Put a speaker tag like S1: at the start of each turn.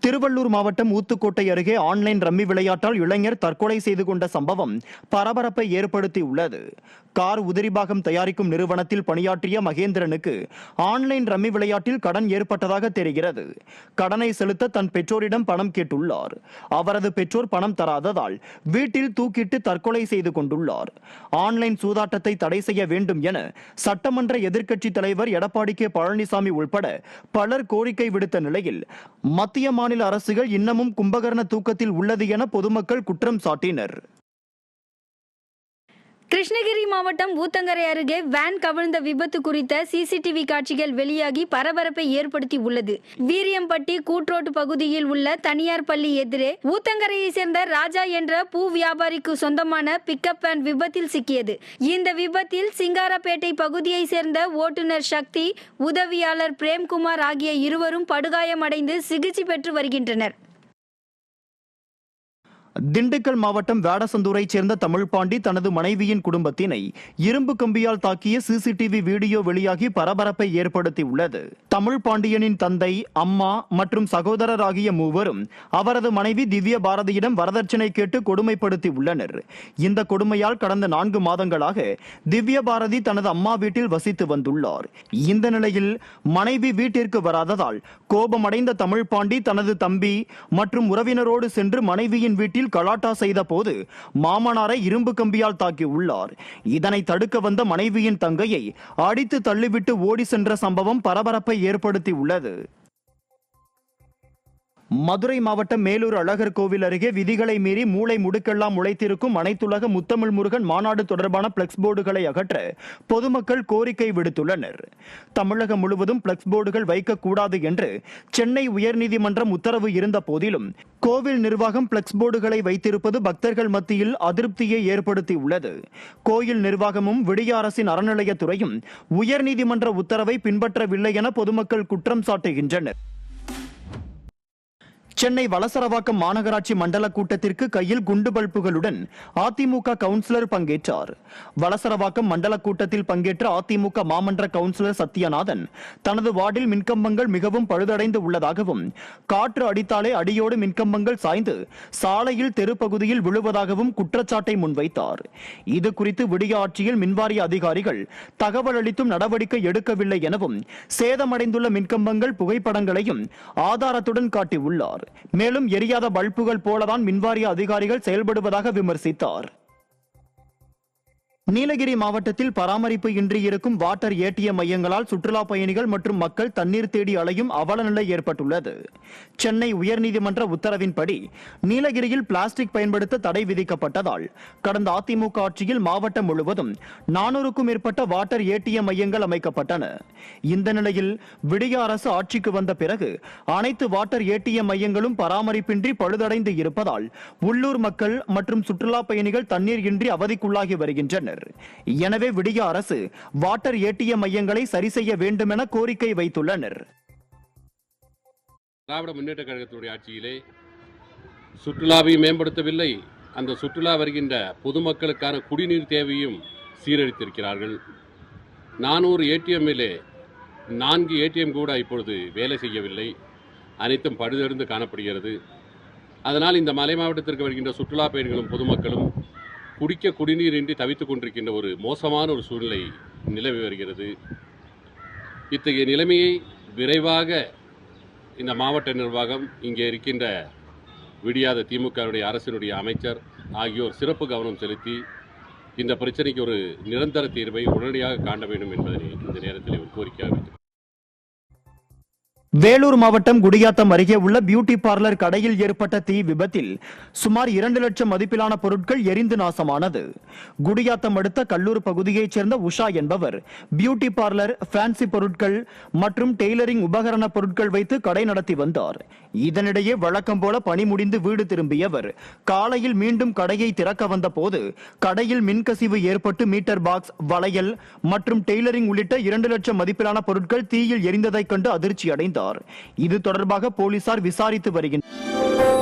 S1: திருவள்ளூர் மாவட்டம் ஊத்துக்கோட்டை அருகே online rummy விளையாட்டால் இளைஞர் தற்கொலை செய்து கொண்ட சம்பவம் பரபரப்பை ஏற்படுத்தியுள்ளது. கார் உதிரிபாகம் தயாரிக்கும் நிறுவனத்தில் பணியாற்றிய மகேந்திரனுக்கு ஆன்லைன் ரம்மி விளையாட்டில் கடன் ஏற்பட்டதாக தெரிகிறது. கடனை செலுத்த தன் பெற்றோரிடம் பணம் கேட்டுள்ளார். அவரது பெற்றோர் பணம் தராததால் வீட்டில் தூக்கிட்டு தற்கொலை செய்து கொண்டுள்ளார். ஆன்லைன் சூதாட்டத்தை தடை செய்ய வேண்டும் என சட்டமன்ற எதிர்க்கட்சி தலைவர் எடப்பாடி கே பழனிசாமி உள்பட பலர் கோரிக்கை விடுத்த நிலையில் மத்திய மாநில அரசுகள் இன்னமும் கும்பகர்ண தூக்கத்தில் உள்ளது என பொதுமக்கள் குற்றம் சாட்டினர்.
S2: கிருஷ்ணகிரி மாவட்டம் ஊத்தங்கரை அருகே வேன் கவிழ்ந்த விபத்து குறித்த சிசிடிவி காட்சிகள் வெளியாகி பரபரப்பை ஏற்படுத்தி உள்ளது. வீரியம்பட்டி கூட்ரோட்டு பகுதியில் உள்ள தனியார் பள்ளி எதிரே ஊத்தங்கரையை சேர்ந்த ராஜா என்ற பூ வியாபாரிக்கு சொந்தமான பிக்கப் வேன் விபத்தில் சிக்கியது. இந்த விபத்தில் சிங்காரப்பேட்டை பகுதியை சேர்ந்த ஓட்டுநர் சக்தி, உதவியாளர் பிரேம்குமார் ஆகிய இருவரும் படுகாயமடைந்து சிகிச்சை பெற்று வருகின்றனர்.
S1: திண்டுக்கல் மாவட்டம் வேடசந்தூரை சேர்ந்த தமிழ்பாண்டி தனது மனைவியின் குடும்பத்தினை இரும்பு கம்பியால் தாக்கிய சிசிடிவி வீடியோ வெளியாகி பரபரப்பை ஏற்படுத்தியுள்ளது. தமிழ்பாண்டியனின் தந்தை, அம்மா மற்றும் சகோதரர் ஆகிய மூவரும் அவரது மனைவி திவ்ய பாரதியிடம் வரதட்சணை கேட்டு கொடுமைப்படுத்தி உள்ளனர். இந்த கொடுமையால் கடந்த 4 மாதங்களாக திவ்ய பாரதி தனது அம்மா வீட்டில் வசித்து வந்துள்ளார். இந்த நிலையில் மனைவி வீட்டிற்கு வராததால் கோபமடைந்த தமிழ்பாண்டி தனது தம்பி மற்றும் உறவினரோடு சென்று மனைவியின் வீட்டில் கலாட்டா செய்த போது மாமனாரை இரும்பு கம்பியால் தாக்கி உள்ளார். இதனை தடுக்க வந்த மனைவியின் தங்கையை அடித்து தள்ளிவிட்டு ஓடி சென்ற சம்பவம் பரபரப்பை ஏற்படுத்தி உள்ளது. மதுரை மாவட்டம் மேலூர் அழகர் கோவில் அருகே விதிகளை மீறி மூளை முடுக்கெல்லாம் முளைத்திருக்கும் அனைத்துலக முத்தமிழ் முருகன் மாநாடு தொடர்பான பிளக்ஸ் போர்டுகளை அகற்ற பொதுமக்கள் கோரிக்கை விடுத்துள்ளனர். தமிழகம் முழுவதும் பிளக்ஸ் போர்டுகள் வைக்கக்கூடாது என்று சென்னை உயர்நீதிமன்றம் உத்தரவு இருந்த போதிலும் கோவில் நிர்வாகம் பிளக்ஸ் போர்டுகளை வைத்திருப்பது பக்தர்கள் மத்தியில் அதிருப்தியை ஏற்படுத்தியுள்ளது. கோயில் நிர்வாகமும் விடிய அரசின் அறநிலையத்துறையும் உயர்நீதிமன்ற உத்தரவை பின்பற்றவில்லை என பொதுமக்கள் குற்றம் சாட்டுகின்றனர். சென்னை வளசரவாக்கம் மாநகராட்சி மண்டல கூட்டத்திற்கு கையில் குண்டு பல்புகளுடன் அதிமுக கவுன்சிலர் பங்கேற்றார். வளசரவாக்கம் மண்டல கூட்டத்தில் பங்கேற்ற அதிமுக மாமன்ற கவுன்சிலர் சத்யநாதன் தனது வார்டில் மின்கம்பங்கள் மிகவும் பழுதடைந்து உள்ளதாகவும், காற்று அடித்தாலே அடியோடு மின்கம்பங்கள் சாய்ந்து சாலையில் தெரு பகுதியில் விழுவதாகவும் குற்றச்சாட்டை முன்வைத்தார். இது குறித்து விடிய ஆட்சியில் மின்வாரிய அதிகாரிகள் தகவல் அளித்தும் நடவடிக்கை எடுக்கவில்லை எனவும், சேதமடைந்துள்ள மின்கம்பங்கள் புகைப்படங்களையும் ஆதாரத்துடன் காட்டியுள்ளார். மேலும் எரியாத பல்புகள் போலதான் மின்வாரிய அதிகாரிகள் செயல்படுவதாக விமர்சித்தார். நீலகிரி மாவட்டத்தில் பராமரிப்பு இன்றி இருக்கும் வாட்டர் ஏடிஎம் மையங்களால் சுற்றுலா பயணிகள் மற்றும் மக்கள் தண்ணீர் தேடி அலையும் அவலநிலை ஏற்பட்டுள்ளது. சென்னை உயர்நீதிமன்ற உத்தரவின்படி நீலகிரியில் பிளாஸ்டிக் பயன்படுத்த தடை விதிக்கப்பட்டதால் கடந்த அதிமுக ஆட்சியில் மாவட்டம் முழுவதும் 400க்கும் மேற்பட்ட வாட்டர் ஏடிஎம் மையங்கள் அமைக்கப்பட்டன. இந்த நிலையில் விடிய அரசு ஆட்சிக்கு வந்த பிறகு அனைத்து வாட்டர் ஏடிஎம் மையங்களும் பராமரிப்பின்றி பழுதடைந்து இருப்பதால் உள்ளூர் மக்கள் மற்றும் சுற்றுலா பயணிகள் தண்ணீர் இன்றி அவதிக்குள்ளாகி வருகின்றனர். எனவே விடிய அரசு வாட்டர் ஏடிஎம் மையங்களை சரி செய்ய வேண்டும் என கோரிக்கை வைத்துள்ளனர்.
S3: திராவிட முன்னேற்ற கழகத்தினுடைய ஆட்சியிலே சுற்றுலாவை மேம்படுத்தவில்லை, அந்த சுற்றுலா வருகின்ற பொதுமக்களுக்கான குடிநீர் தேவையும் சீரழித்திருக்கிறார்கள். 400 ஏடிஎம்மிலே 4 ஏடிஎம் கூட இப்பொழுது வேலை செய்யவில்லை, அனைத்தும் பழுதடைந்து காணப்படுகிறது. அதனால் இந்த மலை மாவட்டத்திற்கு வருகின்ற சுற்றுலா பயணிகளும் பொதுமக்களும் குடிக்க குடிநீரின்றி தவித்துக் கொண்டிருக்கின்ற ஒரு மோசமான ஒரு சூழ்நிலை நிலவி வருகிறது. இத்தகைய நிலைமையை விரைவாக இந்த மாவட்ட நிர்வாகம், இங்கே இருக்கின்ற விடியாத திமுகவுடைய அரசினுடைய அமைச்சர் ஆகியோர் சிறப்பு கவனம் செலுத்தி இந்த பிரச்சனைக்கு ஒரு நிரந்தர தீர்வை உடனடியாக காண வேண்டும் என்பதை இந்த நேரத்தில் ஒரு கோரிக்கையாக வைத்து
S1: வேலூர் மாவட்டம் குடியாத்தம் அருகே உள்ள பியூட்டி பார்லர் கடையில் ஏற்பட்ட தீ விபத்தில் சுமார் 2 லட்சம் மதிப்பிலான பொருட்கள் எரிந்து நாசமானது. குடியாத்தம் அடுத்த கல்லூர் பகுதியைச் சேர்ந்த உஷா என்பவர் பியூட்டி பார்லர், ஃபேன்சி பொருட்கள் மற்றும் டெய்லரிங் உபகரண பொருட்கள் வைத்து கடை நடத்தி வந்தார். இதனிடையே வழக்கம் போல பணி முடிந்து வீடு திரும்பியவர் காலையில் மீண்டும் கடையை திறக்க வந்த போது கடையில் மின்கசிவு ஏற்பட்டு மீட்டர் பாக்ஸ், வளையல் மற்றும் டெய்லரிங் உள்ளிட்ட 2 லட்சம் மதிப்பிலான பொருட்கள் தீயில் எரிந்ததைக் கண்டு அதிர்ச்சி அடைந்தார். இது தொடர்பாக போலீசார் விசாரித்து வருகின்றனர்.